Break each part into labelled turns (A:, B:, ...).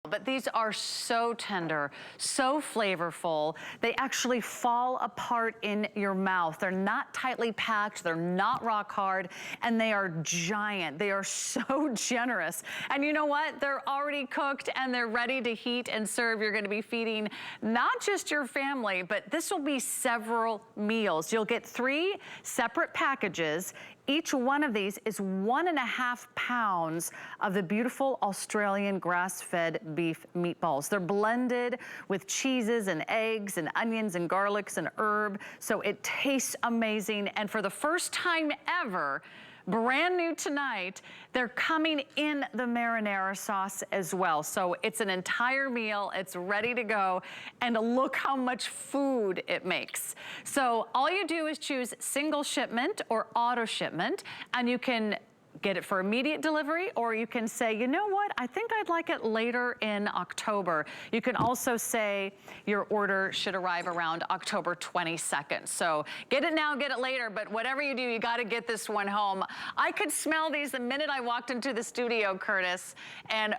A: But these are so tender, so flavorful. They actually fall apart in your mouth. They're not tightly packed, they're not rock hard, and they are giant. They are so generous. And you know what? They're already cooked and they're ready to heat and serve. You're gonna be feeding not just your family, but this will be several meals. You'll get 3 separate packages. Each one of these is 1.5 pounds of the beautiful Australian grass-fed beef meatballs. They're blended with cheeses and eggs and onions and garlics and herb, so it tastes amazing. And for the first time ever, brand new tonight, they're coming in the marinara sauce as well. So it's an entire meal, it's ready to go, and look how much food it makes. So all you do is choose single shipment or auto shipment, and you can get it for immediate delivery, or you can say, you know what, I think I'd like it later in October. You can also say your order should arrive around October 22nd. So get it now, get it later, but whatever you do, you gotta get this one home. I could smell these the minute I walked into the studio, Curtis, and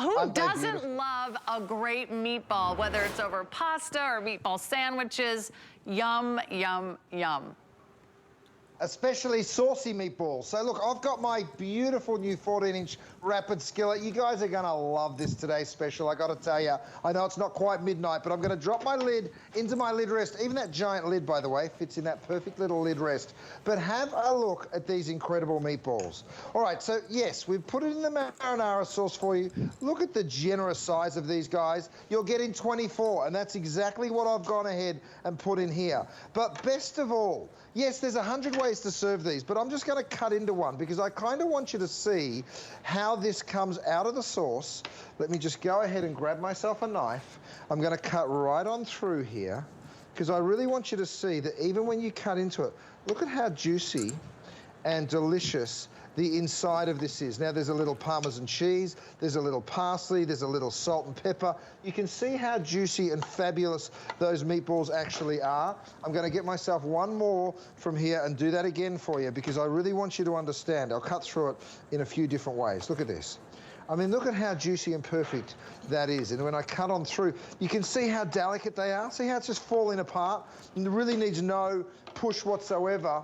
A: who doesn't love a great meatball, whether it's over pasta or meatball sandwiches? Yum, yum, yum.
B: Especially saucy meatballs. So look, I've got my beautiful new 14-inch rapid skillet. You guys are gonna love this today's special, I gotta tell you. I know it's not quite midnight, but I'm gonna drop my lid into my lid rest. Even that giant lid, by the way, fits in that perfect little lid rest. But have a look at these incredible meatballs. All right, so yes, we've put it in the marinara sauce for you. Look at the generous size of these guys. You're getting 24, and that's exactly what I've gone ahead and put in here. But best of all, yes, there's 100 ways to serve these, but I'm just gonna cut into one because I kind of want you to see how this comes out of the sauce. Let me just go ahead and grab myself a knife. I'm gonna cut right on through here because I really want you to see that even when you cut into it, look at how juicy and delicious the inside of this is. Now there's a little Parmesan cheese, there's a little parsley, there's a little salt and pepper. You can see how juicy and fabulous those meatballs actually are. I'm gonna get myself one more from here and do that again for you because I really want you to understand. I'll cut through it in a few different ways. Look at this. I mean, look at how juicy and perfect that is. And when I cut on through, you can see how delicate they are. See how it's just falling apart? And it really needs no push whatsoever.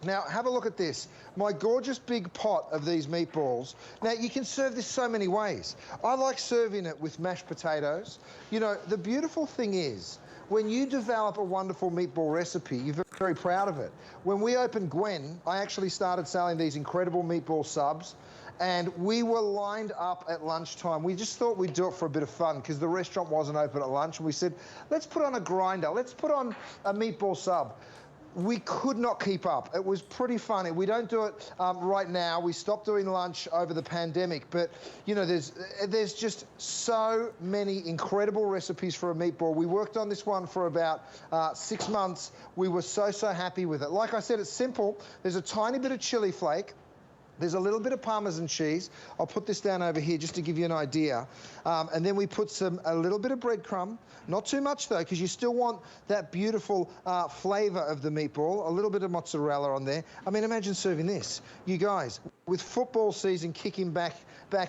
B: Now, have a look at this. My gorgeous big pot of these meatballs. Now, you can serve this so many ways. I like serving it with mashed potatoes. You know, the beautiful thing is, when you develop a wonderful meatball recipe, you're very proud of it. When we opened Gwen, I actually started selling these incredible meatball subs, and we were lined up at lunchtime. We just thought we'd do it for a bit of fun because the restaurant wasn't open at lunch, and we said, let's put on a grinder, let's put on a meatball sub. We could not keep up. It was pretty funny. We don't do it right now. We stopped doing lunch over the pandemic, but you know, there's just so many incredible recipes for a meatball. We worked on this one for about 6 months. We were so happy with it. Like I said, it's simple. There's a tiny bit of chili flake. There's a little bit of Parmesan cheese. I'll put this down over here just to give you an idea. And then we put a little bit of breadcrumb. Not too much though, because you still want that beautiful flavor of the meatball. A little bit of mozzarella on there. I mean, imagine serving this. You guys, with football season kicking back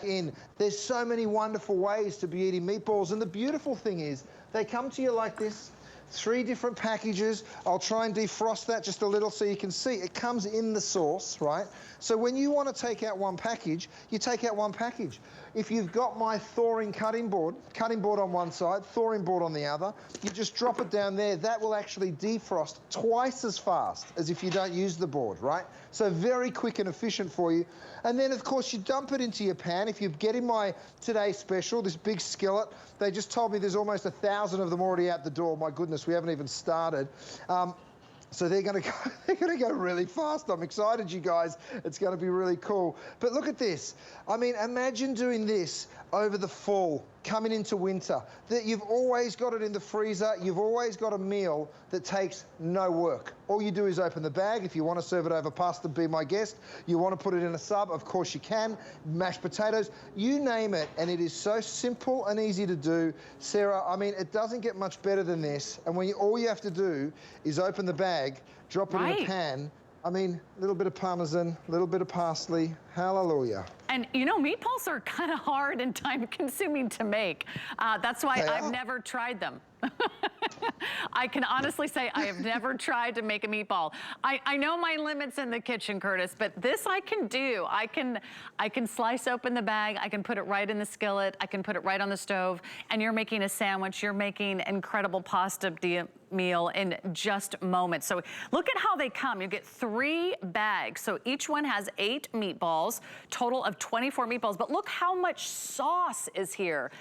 B: in, there's so many wonderful ways to be eating meatballs. And the beautiful thing is, they come to you like this. 3 different packages. I'll try and defrost that just a little so you can see. It comes in the sauce, right? So when you want to take out one package, you take out one package. If you've got my thawing cutting board on one side, thawing board on the other, you just drop it down there. That will actually defrost twice as fast as if you don't use the board, right? So very quick and efficient for you. And then, of course, you dump it into your pan. If you're getting my Today Special, this big skillet, they just told me there's almost 1,000 of them already out the door. My goodness, we haven't even started. So they're going to go really fast. I'm excited, you guys. It's going to be really cool. But look at this. I mean, imagine doing this over the fall, coming into winter. That you've always got it in the freezer. You've always got a meal that takes no work. All you do is open the bag. If you want to serve it over pasta, be my guest. You want to put it in a sub, of course you can. Mashed potatoes, you name it. And it is so simple and easy to do. Sarah, I mean, it doesn't get much better than this. And all you have to do is open the bag, drop it in a pan, I mean, a little bit of Parmesan, a little bit of parsley, hallelujah.
A: And you know, meatballs are kind of hard and time consuming to make. That's why I've never tried them. I can honestly say I have never tried to make a meatball. I know my limits in the kitchen, Curtis, but this I can do. I can slice open the bag, I can put it right in the skillet, I can put it right on the stove, and you're making a sandwich, you're making incredible pasta meal in just moments. So look at how they come. You get 3 bags. So each one has 8 meatballs, total of 24 meatballs, but look how much sauce is here.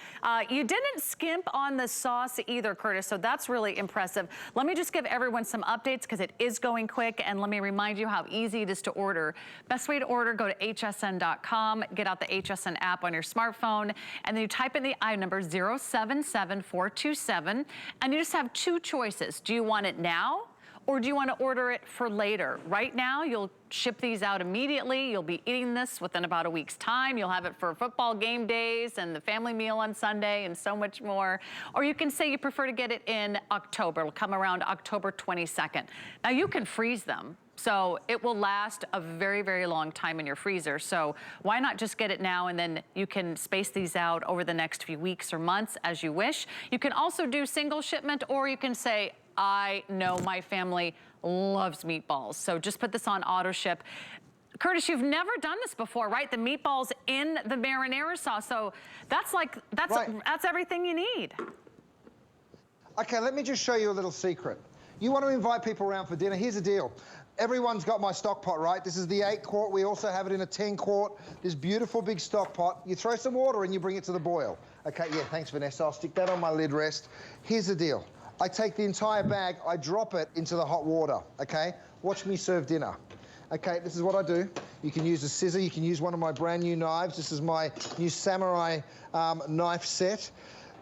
A: You didn't skimp on the sauce either, Curtis, so that's really impressive. Let me just give everyone some updates because it is going quick, and let me remind you how easy it is to order. Best way to order, go to hsn.com, get out the HSN app on your smartphone, and then you type in the item number 077427, and you just have 2 choices. Do you want it now, or do you want to order it for later? Right now, you'll ship these out immediately. You'll be eating this within about a week's time. You'll have it for football game days and the family meal on Sunday and so much more. Or you can say you prefer to get it in October. It'll come around October 22nd. Now, you can freeze them. So it will last a very, very long time in your freezer. So why not just get it now, and then you can space these out over the next few weeks or months as you wish. You can also do single shipment, or you can say, I know my family loves meatballs. So just put this on auto ship. Curtis, you've never done this before, right? The meatballs in the marinara sauce. So that's that's everything you need.
B: Okay, let me just show you a little secret. You want to invite people around for dinner. Here's the deal. Everyone's got my stock pot, right? This is the 8 quart. We also have it in a 10 quart. This beautiful big stock pot. You throw some water in, you bring it to the boil. Okay, yeah, thanks, Vanessa. I'll stick that on my lid rest. Here's the deal. I take the entire bag, I drop it into the hot water, okay? Watch me serve dinner. Okay, this is what I do. You can use a scissor, you can use one of my brand new knives. This is my new samurai knife set.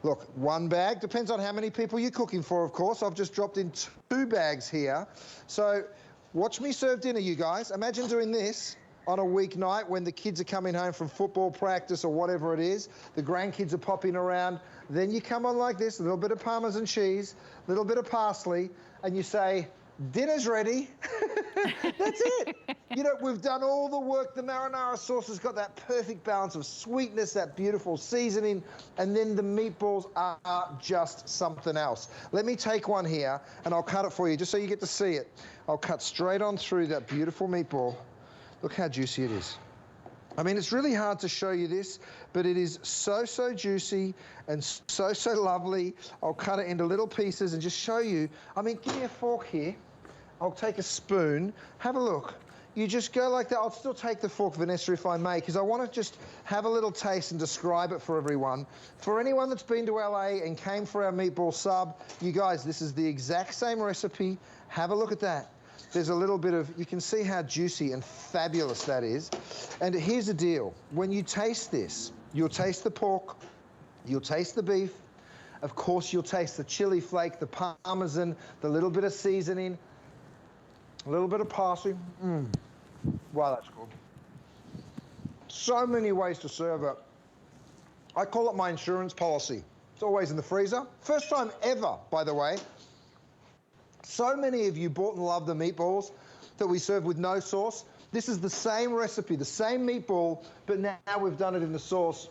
B: Look, 1 bag, depends on how many people you're cooking for, of course. I've just dropped in 2 bags here. So watch me serve dinner, you guys. Imagine doing this on a weeknight when the kids are coming home from football practice or whatever it is. The grandkids are popping around. Then you come on like this, a little bit of Parmesan cheese, a little bit of parsley, and you say, dinner's ready. That's it. You know, we've done all the work. The marinara sauce has got that perfect balance of sweetness, that beautiful seasoning, and then the meatballs are just something else. Let me take one here, and I'll cut it for you, just so you get to see it. I'll cut straight on through that beautiful meatball. Look how juicy it is. I mean, it's really hard to show you this, but it is so, so juicy and so, so lovely. I'll cut it into little pieces and just show you. I mean, give me a fork here. I'll take a spoon. Have a look. You just go like that. I'll still take the fork, Vanessa, if I may, because I want to just have a little taste and describe it for everyone. For anyone that's been to LA and came for our meatball sub, you guys, this is the exact same recipe. Have a look at that. There's a little bit of, you can see how juicy and fabulous that is. And here's the deal. When you taste this, you'll taste the pork, you'll taste the beef, of course you'll taste the chili flake, the Parmesan, the little bit of seasoning, a little bit of parsley. Wow, that's good. So many ways to serve it. I call it my insurance policy. It's always in the freezer. First time ever, by the way. So many of you bought and loved the meatballs that we serve with no sauce. This is the same recipe, the same meatball, but now we've done it in the sauce.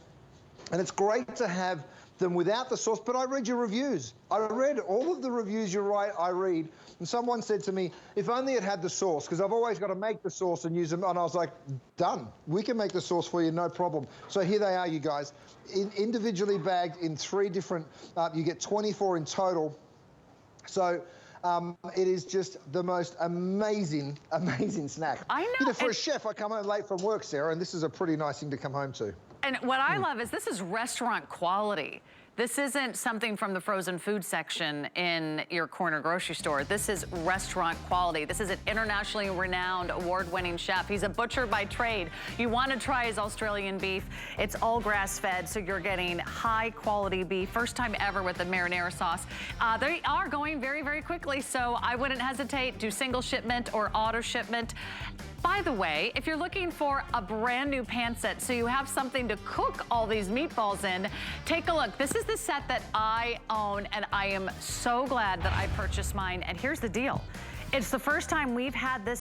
B: And it's great to have them without the sauce, but I read your reviews. I read all of the reviews you write, I read. And someone said to me, if only it had the sauce, because I've always got to make the sauce and use them. And I was like, done. We can make the sauce for you, no problem. So here they are, you guys. Individually bagged in 3 different, you get 24 in total. So it is just the most amazing, amazing snack. I know. You know, for a chef, I come home late from work, Sarah, and this is a pretty nice thing to come home to.
A: And what I love is this is restaurant quality. This isn't something from the frozen food section in your corner grocery store. This is restaurant quality. This is an internationally renowned award-winning chef. He's a butcher by trade. You want to try his Australian beef. It's all grass-fed, so you're getting high-quality beef. First time ever with the marinara sauce. They are going very, very quickly, so I wouldn't hesitate. Do single shipment or auto shipment. By the way, if you're looking for a brand new pan set so you have something to cook all these meatballs in, take a look. This is the set that I own, and I am so glad that I purchased mine. And here's the deal. It's the first time we've had this